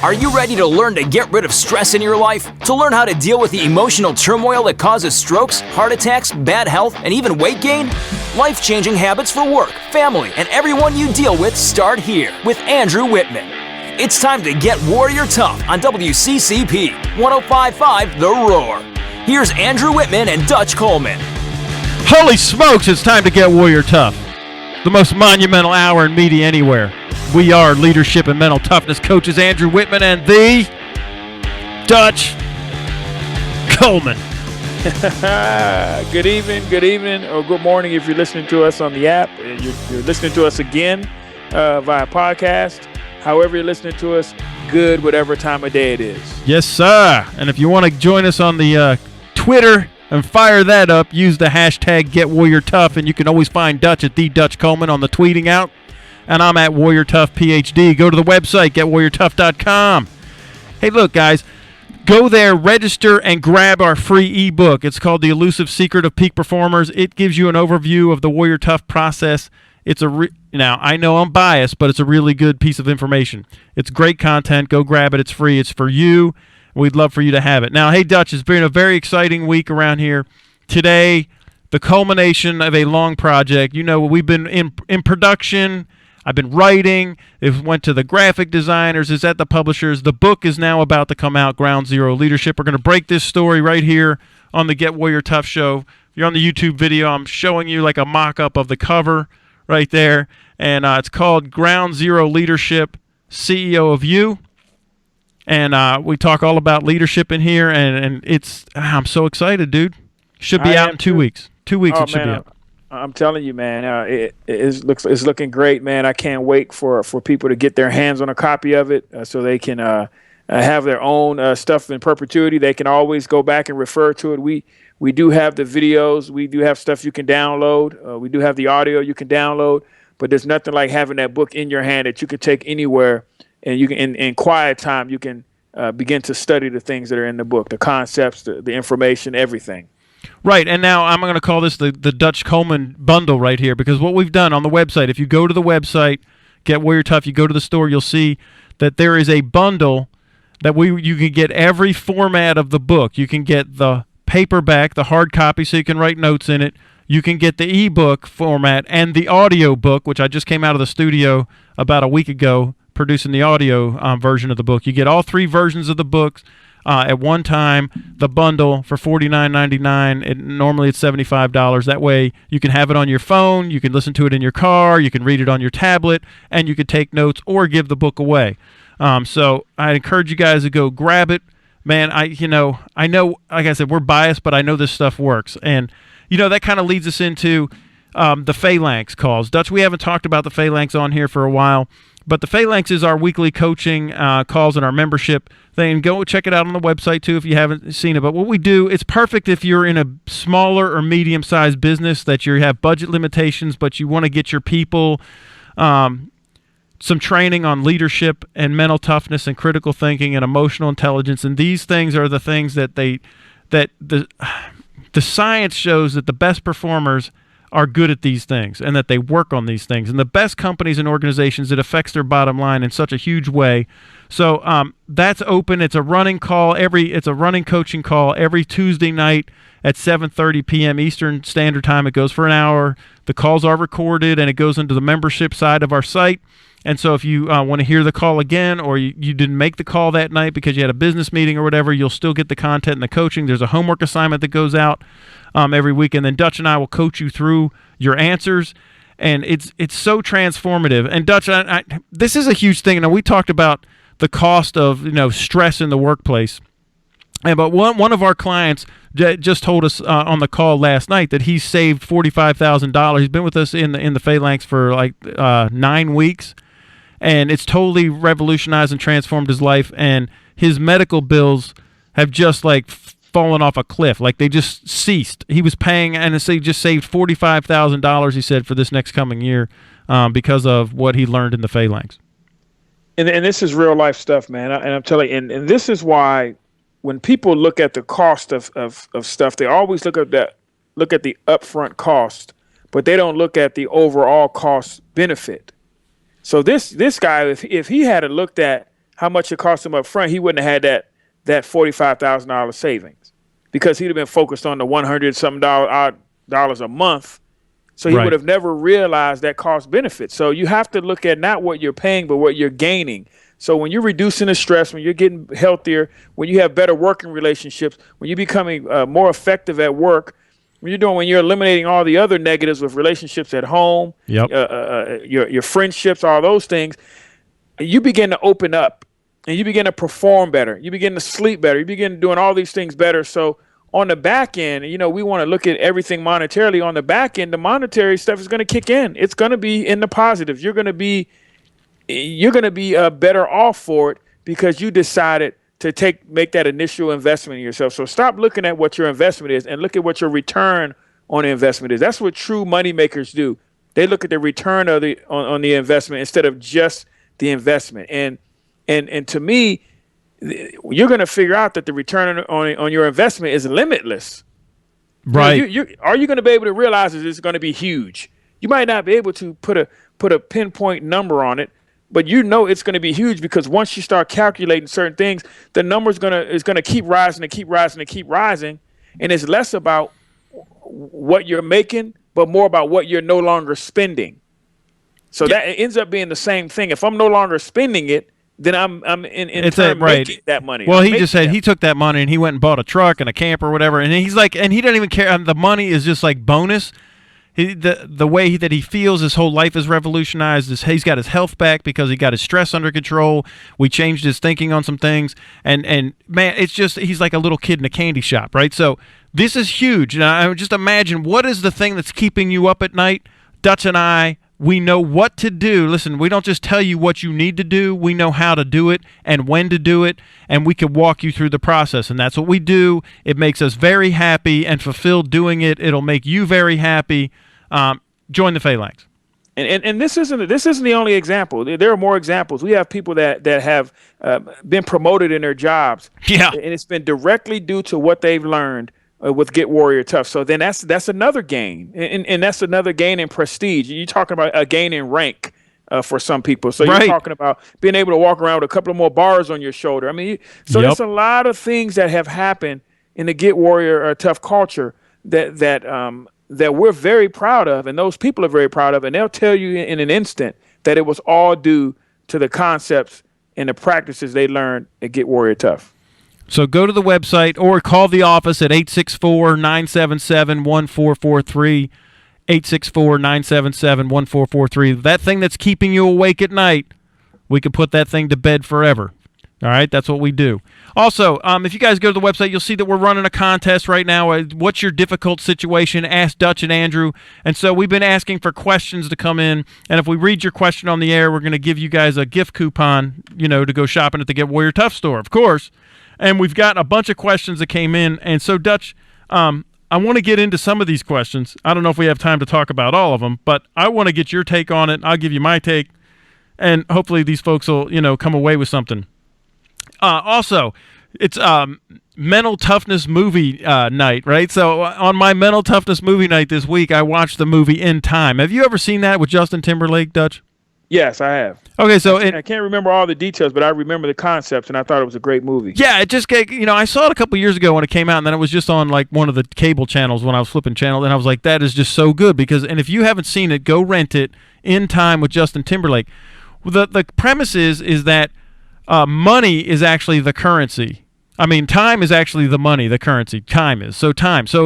Are you ready to learn to get rid of stress in your life? To learn how to deal with the emotional turmoil that causes strokes, heart attacks, bad health, and even weight gain? Life-changing habits for work, family, and everyone you deal with start here with Andrew Wittman. It's time to get Warrior Tough on WCCP 105.5 The Roar. Here's Andrew Wittman and Dutch Coleman. Holy smokes, it's time to get Warrior Tough. The most monumental hour in media anywhere. We are leadership and mental toughness coaches Andrew Wittman and the Dutch Coleman. Good evening, or good morning if you're listening to us on the app. You're listening to us again via podcast. However you're listening to us, good whatever time of day it is. Yes, sir. And if you want to join us on the Twitter and fire that up, use the hashtag GetWarriorTough, and you can always find Dutch at the Dutch Coleman on the tweeting out. And I'm at Warrior Tough PhD. Go to the website, getwarriortough.com. Hey, look, guys, go there, register, and grab our free ebook. It's called The Elusive Secret of Peak Performers. It gives you an overview of the Warrior Tough process. It's now, I know I'm biased, but it's a really good piece of information. It's great content. Go grab it. It's free. It's for you. We'd love for you to have it. Now, hey, Dutch, it's been a very exciting week around here. Today, the culmination of a long project. You know, we've been in production. I've been writing. It went to the graphic designers. It's at the publishers. The book is now about to come out, Ground Zero Leadership. We're going to break this story right here on the Get Warrior Tough show. If you're on the YouTube video, I'm showing you like a mock-up of the cover right there. And it's called Ground Zero Leadership, CEO of You. And we talk all about leadership in here. And I'm so excited, dude. Should be out in 2 weeks. 2 weeks it should be out. I'm telling you, man, it's looking great, man. I can't wait for people to get their hands on a copy of it so they can have their own stuff in perpetuity. They can always go back and refer to it. We do have the videos. We do have stuff you can download. We do have the audio you can download. But there's nothing like having that book in your hand that you can take anywhere, and you can, in quiet time, you can begin to study the things that are in the book, the concepts, the information, everything. Right, and now I'm going to call this the Dutch Coleman bundle right here, because what we've done on the website, if you go to the website, Get Warrior Tough, you go to the store, you'll see that there is a bundle that you can get every format of the book. You can get the paperback, the hard copy, so you can write notes in it. You can get the ebook format and the audio book, which I just came out of the studio about a week ago producing the audio version of the book. You get all three versions of the books. At one time, the bundle for $49.99. Normally it's $75. That way you can have it on your phone, you can listen to it in your car, you can read it on your tablet, and you can take notes or give the book away. So I encourage you guys to go grab it. Man, I know, like I said, we're biased, but I know this stuff works. And, that kind of leads us into the Phalanx calls. Dutch, we haven't talked about the Phalanx on here for a while. But the Phalanx is our weekly coaching calls and our membership thing. Go check it out on the website, too, if you haven't seen it. But what we do, it's perfect if you're in a smaller or medium-sized business that you have budget limitations, but you want to get your people some training on leadership and mental toughness and critical thinking and emotional intelligence. And these things are the things that the science shows that the best performers are good at these things and that they work on these things. And the best companies and organizations, it affects their bottom line in such a huge way. So that's open. It's a running call. It's a running coaching call every Tuesday night at 7:30 p.m. Eastern Standard Time. It goes for an hour. The calls are recorded, and it goes into the membership side of our site. And so if you want to hear the call again, or you didn't make the call that night because you had a business meeting or whatever, you'll still get the content and the coaching. There's a homework assignment that goes out every week, and then Dutch and I will coach you through your answers. And it's so transformative. And Dutch, this is a huge thing. Now, we talked about the cost of stress in the workplace. But one of our clients just told us on the call last night that he's saved $45,000. He's been with us in the Phalanx for like 9 weeks. And it's totally revolutionized and transformed his life. And his medical bills have just like fallen off a cliff. Like they just ceased. He was paying, and he just saved $45,000, he said, for this next coming year because of what he learned in the Phalanx. And this is real life stuff, man. And I'm telling you, and this is why when people look at the cost of stuff, they always look at the upfront cost, but they don't look at the overall cost benefit. So this guy, if he had looked at how much it cost him up front, he wouldn't have had that $45,000 savings, because he'd have been focused on the $100 dollars a month. So he would have never realized that cost benefit. So you have to look at not what you're paying, but what you're gaining. So when you're reducing the stress, when you're getting healthier, when you have better working relationships, when you're becoming more effective at work, when you're eliminating all the other negatives with relationships at home, your friendships, all those things, you begin to open up and you begin to perform better. You begin to sleep better. You begin doing all these things better. So on the back end, we want to look at everything monetarily. On the back end, the monetary stuff is going to kick in. It's going to be in the positives. You're going to be better off for it because you decided to make that initial investment in yourself. So stop looking at what your investment is and look at what your return on the investment is. That's what true money makers do. They look at the return of on the investment instead of just the investment. And to me, you're going to figure out that the return on your investment is limitless. Right. Are you going to be able to realize that it's going to be huge? You might not be able to put a pinpoint number on it, but it's going to be huge, because once you start calculating certain things, the number is going to keep rising and keep rising and keep rising. And it's less about what you're making, but more about what you're no longer spending. So that it ends up being the same thing. If I'm no longer spending it, then I'm in turn making that money. Well, he just said he took that money and he went and bought a truck and a camper or whatever, and he's like, and he doesn't even care. The money is just like bonus. The way that he feels, his whole life is revolutionized. He's got his health back because he got his stress under control. We changed his thinking on some things, and man, it's just he's like a little kid in a candy shop, right? So this is huge. Now, I just imagine, what is the thing that's keeping you up at night? Dutch and I, we know what to do. Listen, we don't just tell you what you need to do. We know how to do it and when to do it, and we can walk you through the process, and that's what we do. It makes us very happy and fulfilled doing it. It'll make you very happy. Join the Phalanx. And this isn't the only example. There are more examples. We have people that have been promoted in their jobs. Yeah. And it's been directly due to what they've learned with Get Warrior Tough. So then that's another gain. And that's another gain in prestige. You're talking about a gain in rank for some people. So you're talking about being able to walk around with a couple of more bars on your shoulder. I mean, there's a lot of things that have happened in the Get Warrior Tough culture that we're very proud of, and those people are very proud of, and they'll tell you in an instant that it was all due to the concepts and the practices they learned at Get Warrior Tough. So go to the website or call the office at 864-977-1443, 864-977-1443. That thing that's keeping you awake at night, we can put that thing to bed forever. All right, that's what we do. Also, if you guys go to the website, you'll see that we're running a contest right now. What's your difficult situation? Ask Dutch and Andrew. And so we've been asking for questions to come in. And if we read your question on the air, we're going to give you guys a gift coupon, to go shopping at the Get Warrior Tough store, of course. And we've got a bunch of questions that came in. And so, Dutch, I want to get into some of these questions. I don't know if we have time to talk about all of them, but I want to get your take on it. I'll give you my take. And hopefully these folks will, come away with something. Also, it's Mental Toughness movie night, right? So on my Mental Toughness movie night this week, I watched the movie In Time. Have you ever seen that with Justin Timberlake, Dutch? Yes, I have. Okay, so I can't remember all the details, but I remember the concepts, and I thought it was a great movie. Yeah, it just, I saw it a couple years ago when it came out, and then it was just on like one of the cable channels when I was flipping channels, and I was like, that is just so good and if you haven't seen it, go rent it. In Time with Justin Timberlake. The premise is that money is actually the currency. I mean, time is actually the money, the currency. Time is. So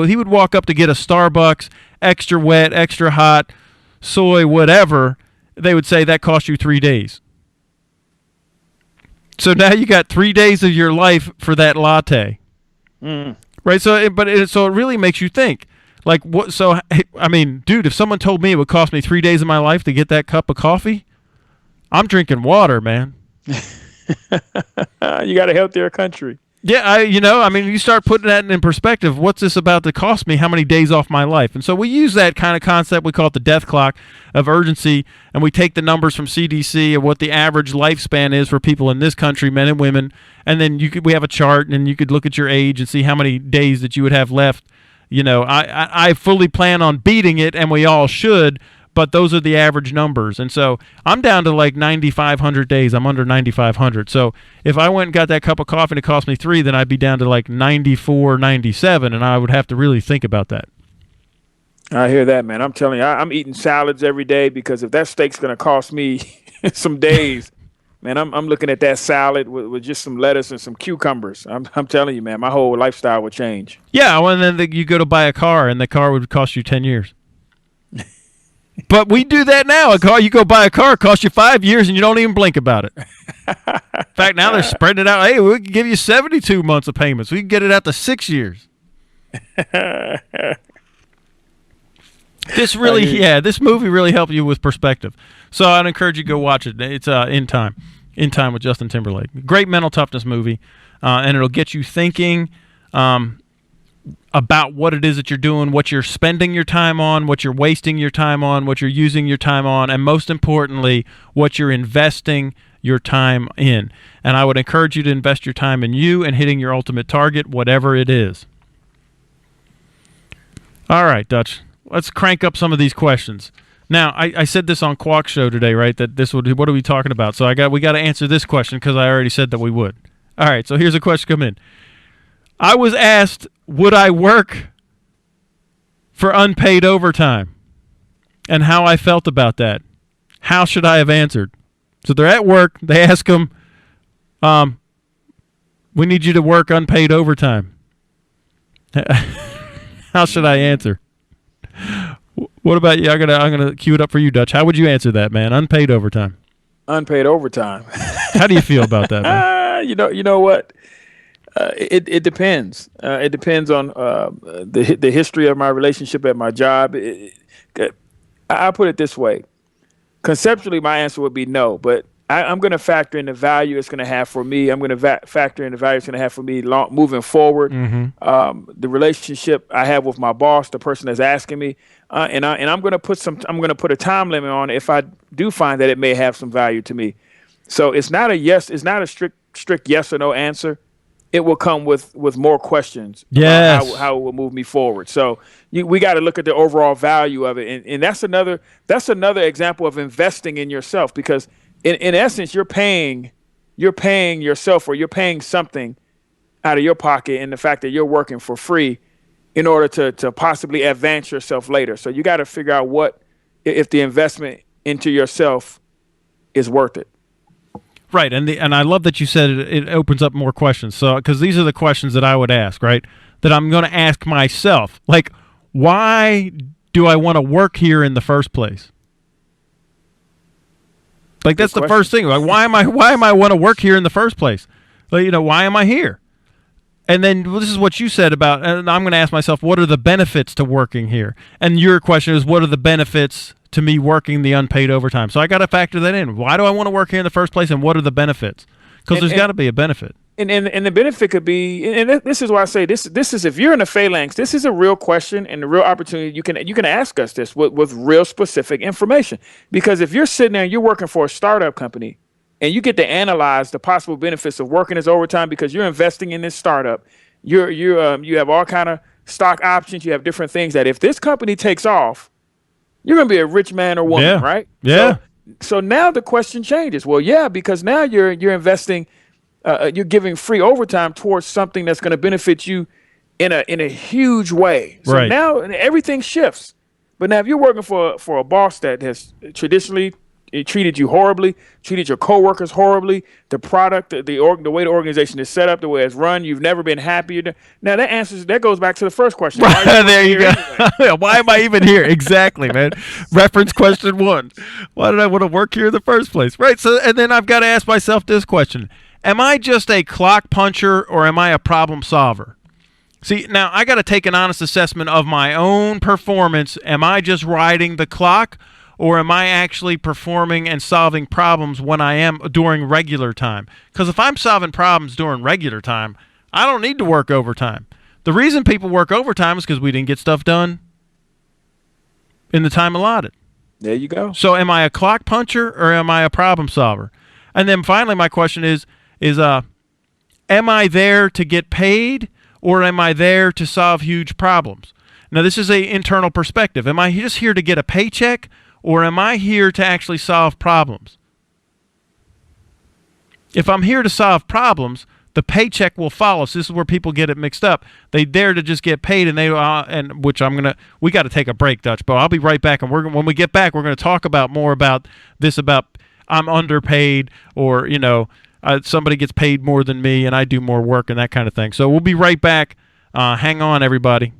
he would walk up to get a Starbucks, extra wet, extra hot, soy, whatever. They would say that cost you 3 days. So now you got 3 days of your life for that latte. Right? So it really makes you think. Like, what? So, I mean, dude, if someone told me it would cost me 3 days of my life to get that cup of coffee, I'm drinking water, man. You got a healthier country. Yeah, you start putting that in perspective. What's this about to cost me? How many days off my life? And so we use that kind of concept. We call it the death clock of urgency, and we take the numbers from CDC of what the average lifespan is for people in this country, men and women, and then we have a chart, and you could look at your age and see how many days that you would have left. I fully plan on beating it, and we all should. but those are the average numbers. And so I'm down to like 9,500 days. I'm under 9,500. So if I went and got that cup of coffee and it cost me 3, then I'd be down to like 94, 97, and I would have to really think about that. I hear that, man. I'm telling you, I'm eating salads every day because if that steak's going to cost me some days, man, I'm looking at that salad with just some lettuce and some cucumbers. I'm telling you, man, my whole lifestyle would change. Yeah, well, and then you go to buy a car, and the car would cost you 10 years. But we do that now. You go buy a car, it costs you 5 years, and you don't even blink about it. In fact, now they're spreading it out. Hey, we can give you 72 months of payments. We can get it out to 6 years. This movie really helped you with perspective. So I'd encourage you to go watch it. It's In Time with Justin Timberlake. Great mental toughness movie, and it'll get you thinking about what it is that you're doing, what you're spending your time on, what you're wasting your time on, what you're using your time on, and most importantly, what you're investing your time in. And I would encourage you to invest your time in you and hitting your ultimate target, whatever it is. All right, Dutch. Let's crank up some of these questions. Now, I said this on Quack's show today, right? That what are we talking about? So we got to answer this question because I already said that we would. All right, so here's a question come in. I was asked, would I work for unpaid overtime, and how I felt about that. How should I have answered? So they're at work. They ask them, we need you to work unpaid overtime. How should I answer? What about you? I'm gonna cue it up for you, Dutch. How would you answer that, man? Unpaid overtime. Unpaid overtime. How do you feel about that, man? You know what? It depends. It depends on the history of my relationship at my job. I'll put it this way. Conceptually, my answer would be no, but I'm going to factor in the value it's going to have for me. I'm going to factor in the value it's going to have for me moving forward. Mm-hmm. The relationship I have with my boss, the person that's asking me, and I'm going to put a time limit on it if I do find that it may have some value to me. So it's not a yes. It's not a strict yes or no answer. It will come with more questions. Yes. About how it will move me forward. So we got to look at the overall value of it, and that's another example of investing in yourself, because in essence you're paying yourself, or you're paying something out of your pocket, in the fact that you're working for free in order to possibly advance yourself later. So you got to figure out what if the investment into yourself is worth it. Right, and I love that you said it opens up more questions. So, because these are the questions that I would ask, right? That I'm going to ask myself, like, why do I want to work here in the first place? Like, that's the first thing. Like, why am I want to work here in the first place? Like, why am I here? And then this is what you said about, and I'm going to ask myself, what are the benefits to working here? And your question is, what are the benefits to me working the unpaid overtime? So I got to factor that in. Why do I want to work here in the first place, and what are the benefits? Because there's got to be a benefit. And the benefit could be, and this is why I say this is, if you're in a phalanx, this is a real question and a real opportunity. You can ask us this with real specific information. Because if you're sitting there and you're working for a startup company, and you get to analyze the possible benefits of working this overtime because you're investing in this startup, you have all kind of stock options, you have different things that if this company takes off, you're going to be a rich man or woman, right? Yeah. So now the question changes. Well, yeah, because now you're investing, you're giving free overtime towards something that's going to benefit you in a huge way. So now everything shifts. But now if you're working for a boss that has traditionally treated you horribly, treated your coworkers horribly, the product, the way the organization is set up, the way it's run, you've never been happier. Now that goes back to the first question. Right, there you go. Anyway? Why am I even here? Exactly, man. Reference question 1. Why did I want to work here in the first place? Right. So, and then I've got to ask myself this question: am I just a clock puncher, or am I a problem solver? See, now I got to take an honest assessment of my own performance. Am I just riding the clock? Or am I actually performing and solving problems when I am during regular time? Because if I'm solving problems during regular time, I don't need to work overtime. The reason people work overtime is because we didn't get stuff done in the time allotted. There you go. So am I a clock puncher, or am I a problem solver? And then finally, my question is am I there to get paid, or am I there to solve huge problems? Now, this is an internal perspective. Am I just here to get a paycheck, or am I here to actually solve problems? If I'm here to solve problems, the paycheck will follow. So this is where people get it mixed up. They dare to just get paid, and which we got to take a break, Dutch Bo. I'll be right back, and when we get back, we're going to talk about more about this, about I'm underpaid, or somebody gets paid more than me and I do more work and that kind of thing. So we'll be right back. Hang on, everybody.